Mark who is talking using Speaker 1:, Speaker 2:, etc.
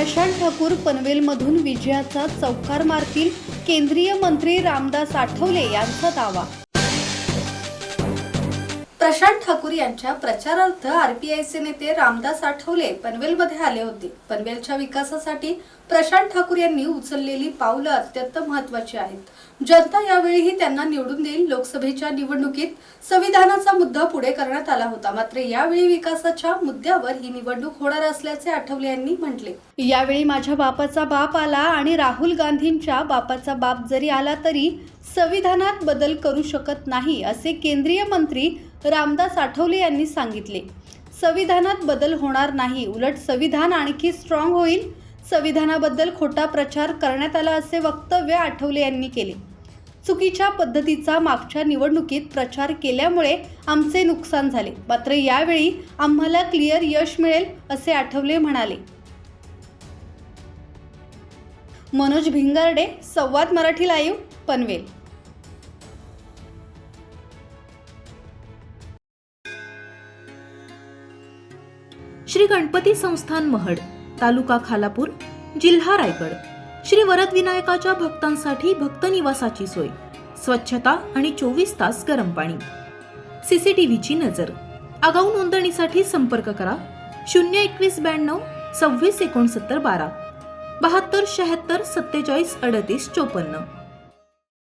Speaker 1: प्रशांत ठाकूर पनवेलमधून विजयाचा चौकार मारतील, केंद्रीय मंत्री रामदास आठवले यांचा दावा। प्रशांत ठाकूर यांच्या प्रचारार्थ आरपीआयचे नेते रामदास आठवले पनवेलमध्ये आले होते। पनवेलच्या विकासासाठी प्रशांत ठाकूर यांनी उचललेली पावलं अत्यंत महत्त्वाची आहेत। जनता यावेळीही त्यांना निवडून देईल। लोकसभेच्या निवडणुकीत संविधानाचा मुद्दा पुढे करण्यात आला होता, मात्र यावेळी विकासाच्या मुद्द्यावर ही निवडणूक होणार असल्याचे आठवले यांनी म्हटले। यावेळी माझ्या बापाचा बाप आला आणि राहुल गांधींच्या बापाचा बाप जरी आला तरी संविधानात बदल करू शकत नाही, असे केंद्रीय मंत्री रामदास आठवले यांनी सांगितले। संविधानात बदल होणार नाही, उलट संविधान आणखी स्ट्रॉंग होईल। संविधानाबद्दल खोटा प्रचार करण्यात आला, असे वक्तव्य आठवले यांनी केले। चुकीच्या पद्धतीचा मागच्या निवडणुकीत प्रचार केल्यामुळे आमचे नुकसान झाले, मात्र यावेळी आम्हाला क्लिअर यश मिळेल, असे आठवले म्हणाले। मनोज भिंगारडे, संवाद मराठी लाईव्ह, पनवेल।
Speaker 2: श्री गणपती संस्थान महड, तालुका खालापूर, जिल्हा रायगड। श्री वरदविनायकाच्या भक्तांसाठी भक्त निवासाची सोय, स्वच्छता आणि 24 तास गरम पाणी, सीसीटीव्हीची नजर। आगाऊ नोंदणीसाठी संपर्क करा 02192 26 69 12 72 76 47 38 54।